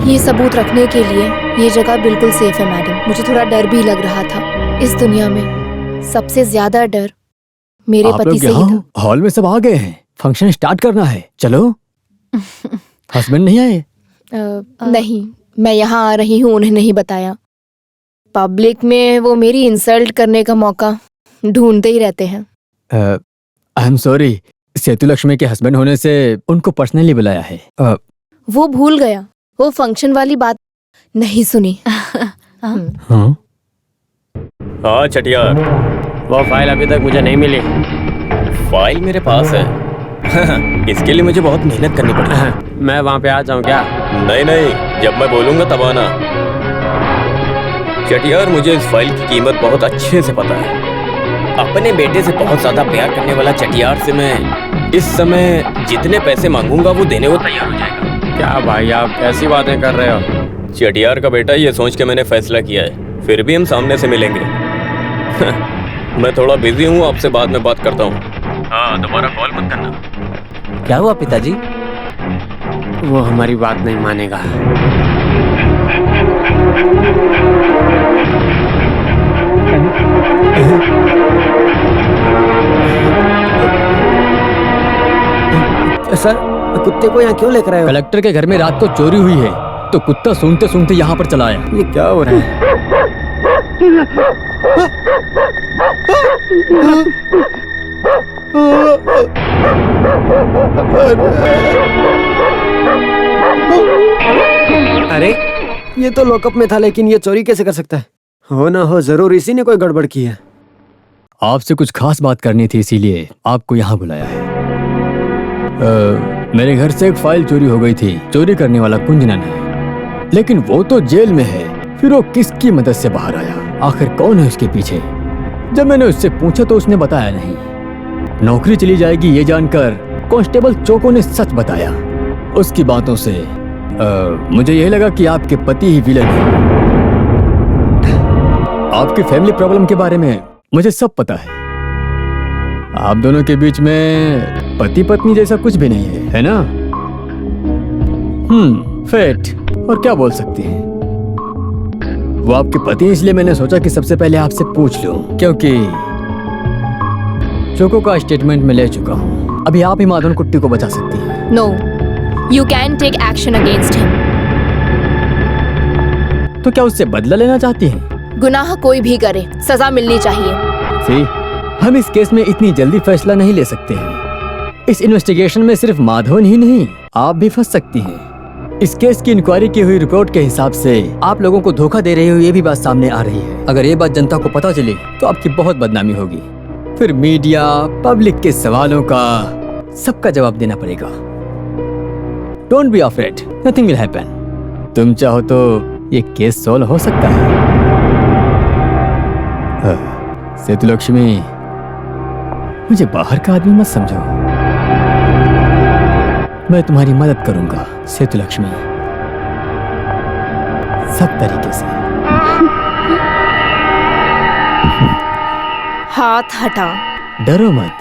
ये सबूत रखने के लिए ये जगह बिल्कुल सेफ है मैडम। मुझे थोड़ा डर भी लग रहा था। इस दुनिया में सबसे ज्यादा डर मेरे पति से ही था। हॉल में सब आ गए हैं, फंक्शन स्टार्ट करना है, चलो। हस्बैंड नहीं आए? नहीं, मैं यहाँ आ रही हूँ उन्हें नहीं बताया। पब्लिक में वो मेरी इंसल्ट करने का मौका ढूंढते ही रहते हैं। आई एम सॉरी, सेतुलक्ष्मी के हस्बैंड होने से उनको पर्सनली बुलाया है। वो भूल गया, वो फंक्शन वाली बात नहीं सुनी। हाँ चटियार, वो फाइल अभी तक मुझे नहीं मिली। फाइल मेरे पास है। इसके लिए मुझे बहुत मेहनत करनी पड़ी। मैं वहाँ पे आ जाऊँ क्या? नहीं नहीं, जब मैं बोलूंगा तब आना। चटियार, मुझे इस फाइल की कीमत बहुत अच्छे से पता है। अपने बेटे से बहुत ज्यादा प्यार करने वाला चटियार से मैं इस समय जितने पैसे मांगूंगा वो देने को तैयार हो जाएगा। क्या भाई, आप कैसी बातें कर रहे हो? चटियार का बेटा, ये सोच के मैंने फैसला किया है, फिर भी हम सामने से मिलेंगे। मैं थोड़ा बिजी हूँ, आपसे बाद में बात करता हूँ। हाँ, दोबारा कॉल मत करना। क्या हुआ पिताजी? वो हमारी बात नहीं मानेगा। सर, कुत्ते को यहाँ क्यों लेकर आए हो? कलेक्टर के घर में रात को चोरी हुई है, तो कुत्ता सूंघते सूंघते यहाँ पर चला आया। ये क्या हो रहा है? अरे, ये तो लॉकअप में था, लेकिन ये चोरी कैसे कर सकता है? हो ना हो, जरूर इसी ने कोई गड़बड़ की है। आपसे कुछ खास बात करनी थी, इसीलिए आपको यहाँ बुलाया है। मेरे घर से एक फाइल चोरी हो गई थी। चोरी करने वाला कुंजनन है, लेकिन वो तो जेल में है। फिर वो किसकी मदद से बाहर आया? आखिर कौन है उसके पीछे? जब मैंने उससे पूछा तो उसने बताया नहीं। नौकरी चली जाएगी ये जानकर कांस्टेबल चोको ने सच बताया। उसकी बातों से मुझे यही लगा कि आपके पति ही विलन है। आपकी फैमिली प्रॉब्लम के बारे में मुझे सब पता है। आप दोनों के बीच में पति पत्नी जैसा कुछ भी नहीं है ना? फेट, और क्या बोल सकती हैं? वो आपके पति, इसलिए मैंने सोचा कि सबसे पहले आपसे पूछ लूं, क्योंकि चोको का स्टेटमेंट मैं ले चुका हूं। अभी आप ही माधवन कुट्टी को बचा सकती हैं। No, you can take action against him. तो क्या उससे बदला लेना चाहती हैं? गुनाह कोई भी करे, सजा मिलनी चाहिए। सी, हम इस केस में इतनी जल्दी फैसला नहीं ले सकते हैं। इस इन्वेस्टिगेशन में सिर्फ माधवन ही नहीं, आप भी फंस सकती हैं। इस केस की इंक्वायरी की हुई रिपोर्ट के हिसाब से आप लोगों को धोखा दे रहे हो, ये भी बात सामने आ रही है। अगर ये बात जनता को पता चली तो आपकी बहुत बदनामी होगी। फिर मीडिया, पब्लिक के सवालों का सबका जवाब देना पड़ेगा। Don't be afraid, nothing will happen. तुम चाहो तो ये केस सॉल्व हो सकता है। सेतुलक्ष्मी, मुझे बाहर का आदमी मत समझो। मैं तुम्हारी मदद करूंगा सेतुलक्ष्मी, सब तरीके से। हाथ हटा। डरो मत,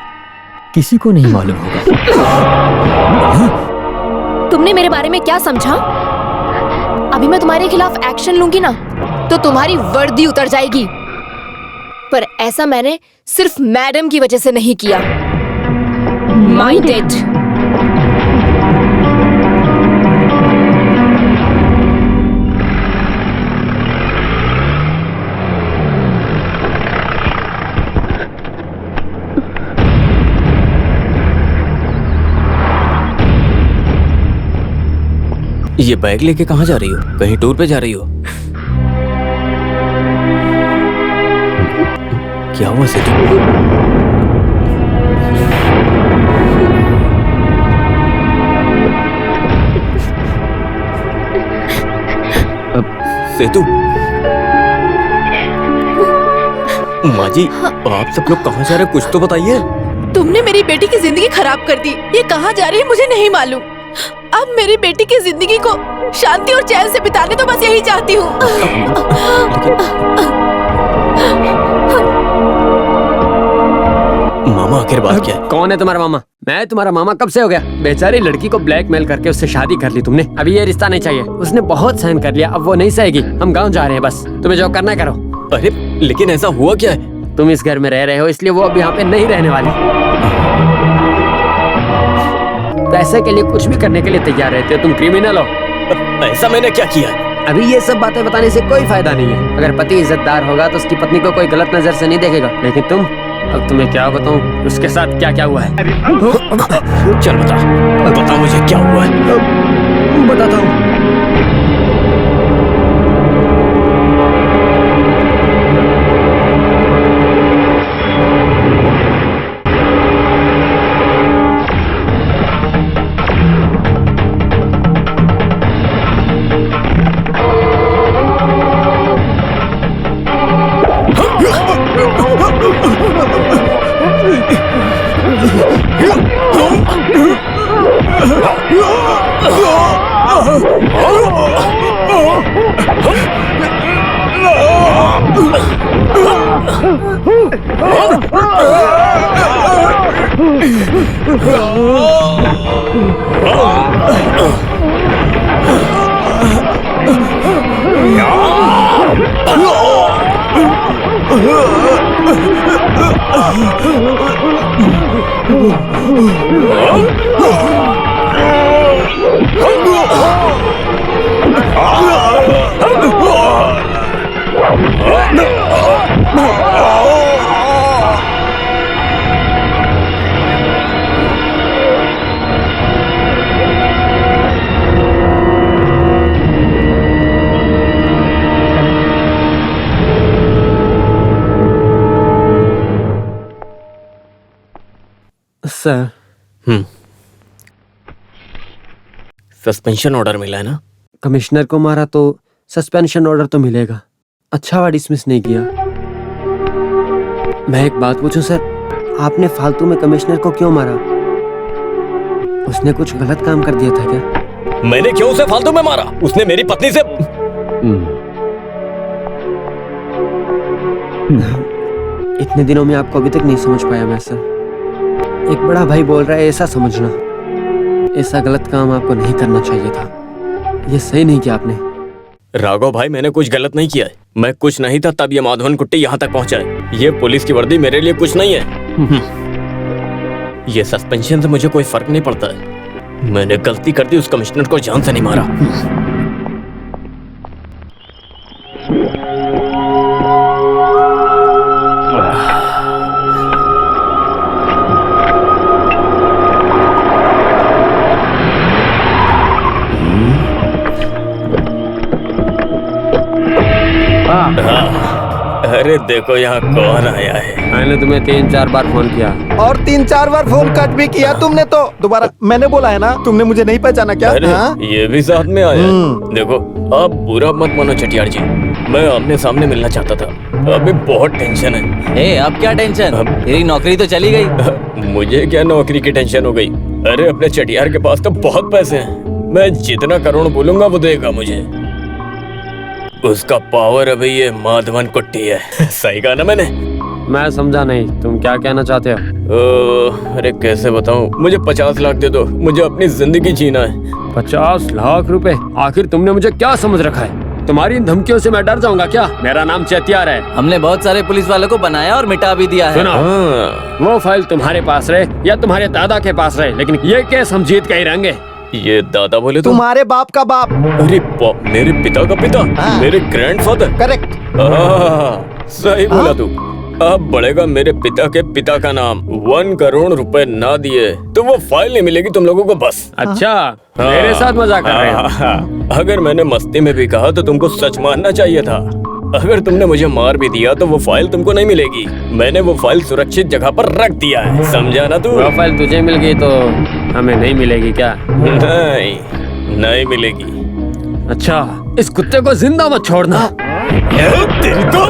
किसी को नहीं मालूम होगा। तुमने मेरे बारे में क्या समझा? अभी मैं तुम्हारे खिलाफ एक्शन लूंगी ना, तो तुम्हारी वर्दी उतर जाएगी। पर ऐसा मैंने सिर्फ मैडम की वजह से नहीं किया। Mind it. ये बैग लेके कहाँ जा रही हो? कहीं टूर पे जा रही हो? क्या हुआ सेतु? सेतु, माँ जी, आप सब लोग कहाँ जा रहे हैं? कुछ तो बताइए। तुमने मेरी बेटी की जिंदगी खराब कर दी। ये कहाँ जा रही है मुझे नहीं मालूम। अब मेरी बेटी की जिंदगी को शांति और चैन से बिताने तो बस यही चाहती हूँ। माँ, मामा आखिर बात क्या है? कौन है तुम्हारा मामा? मैं तुम्हारा मामा कब से हो गया? बेचारी लड़की को ब्लैकमेल करके उससे शादी कर ली तुमने। अभी ये रिश्ता नहीं चाहिए। उसने बहुत सहन कर लिया, अब वो नहीं सहेगी। हम गाँव जा रहे हैं, बस तुम्हें जो करना है करो। अरे लेकिन ऐसा हुआ क्या है? तुम इस घर में रह रहे हो, इसलिए वो अब यहाँ पे नहीं रहने वाली। पैसे के लिए कुछ भी करने के लिए तैयार रहते हो। तुम क्रिमिनल हो। ऐसा मैंने क्या किया? अभी ये सब बातें बताने से कोई फायदा नहीं है। अगर पति इज्जतदार होगा तो उसकी पत्नी को कोई गलत नजर से नहीं देखेगा, लेकिन तुम, अब तुम्हें क्या बताऊं उसके साथ क्या क्या हुआ है। चल बता मुझे क्या हुआ है। बताता हूँ। सर, सस्पेंशन ऑर्डर मिला है ना? कमिश्नर को मारा तो सस्पेंशन ऑर्डर तो मिलेगा। अच्छा हुआ डिसमिस नहीं किया। मैं एक बात पूछूं सर, आपने फालतू में कमिश्नर को क्यों मारा? उसने कुछ गलत काम कर दिया था क्या? मैंने क्यों उसे फालतू में मारा? उसने मेरी पत्नी से इतने दिनों में आपको अभी तक नहीं समझ पाया मैं सर। एक बड़ा भाई बोल रहा है ऐसा समझना। ऐसा गलत काम आपको नहीं करना चाहिए था। ये सही नहीं किया आपने। राघव भाई, मैंने कुछ गलत नहीं किया है। मैं कुछ नहीं था तब ये माधवन कुट्टी यहाँ तक पहुँचा है। ये पुलिस की वर्दी मेरे लिए कुछ नहीं है। ये सस्पेंशन से मुझे कोई फर्क नहीं पड़ता है। मैंने गलती कर दी, उस कमिश्नर को जान से नहीं मारा। अरे देखो यहाँ कौन आया है। मैंने तुम्हें 3-4 बार फोन किया और 3-4 बार फोन कट भी किया तुमने तो दोबारा। मैंने बोला है ना, तुमने मुझे नहीं पहचाना क्या? अरे हाँ? ये भी साथ में आया है। देखो आप बुरा मत मानो चटियार जी, मैं आमने सामने मिलना चाहता था। अभी बहुत टेंशन है। ए, अब क्या टेंशन? तेरी नौकरी तो चली गई। मुझे क्या नौकरी की टेंशन हो गई? अरे अपने चटियार के पास तो बहुत पैसे हैं। मैं जितना करोड़ बोलूंगा वो देगा मुझे। उसका पावर अभी ये माधवन कुट्टी है। सही कहा ना मैंने? मैं समझा नहीं, तुम क्या कहना चाहते हो? अरे कैसे बताऊं? मुझे 50 लाख दे दो, मुझे अपनी जिंदगी जीना है। 50 लाख रुपए? आखिर तुमने मुझे क्या समझ रखा है? तुम्हारी इन धमकियों से मैं डर जाऊंगा क्या? मेरा नाम चेतियार है। हमने बहुत सारे पुलिस वालों को बनाया और मिटा भी दिया है। सुनो, वो फाइल तुम्हारे पास रहे या तुम्हारे दादा के पास रहे, लेकिन ये केस हम जीत के ही रहेंगे। ये दादा बोले तो? तुम्हारे बाप का बाप। अरे मेरे पिता का पिता? हाँ। मेरे ग्रैंडफादर? करेक्ट। सही बोला तू। अब बढ़ेगा मेरे पिता के पिता का नाम। 1 करोड़ रुपए ना दिए तो वो फाइल नहीं मिलेगी तुम लोगों को बस। अच्छा, मेरे साथ मजाक कर रहे हो? अगर मैंने मस्ती में भी कहा तो तुमको सच मानना चाहिए था। अगर तुमने मुझे मार भी दिया तो वो फाइल तुमको नहीं मिलेगी। मैंने वो फाइल सुरक्षित जगह पर रख दिया है, समझा ना तू? वो फाइल तुझे मिल गई तो हमें नहीं मिलेगी क्या? नहीं मिलेगी। अच्छा, इस कुत्ते को जिंदा मत छोड़ना। तेरी तो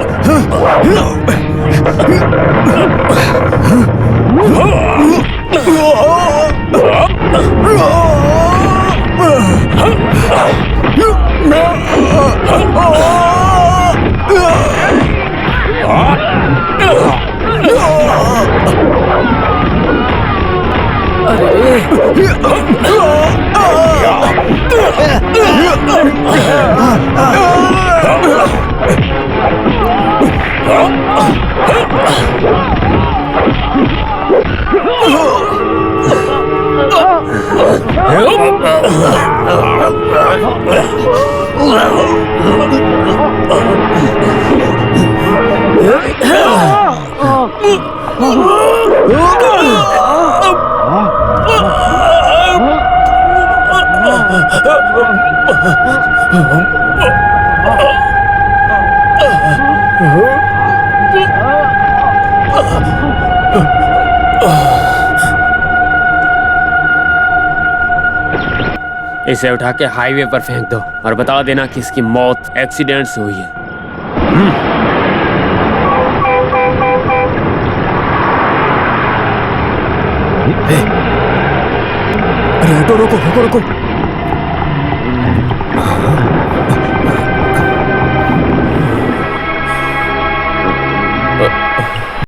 इसे उठा के हाईवे पर फेंक दो और बता देना कि इसकी मौत एक्सीडेंट से हुई है। अरे ऑटो रोको रोको रोको।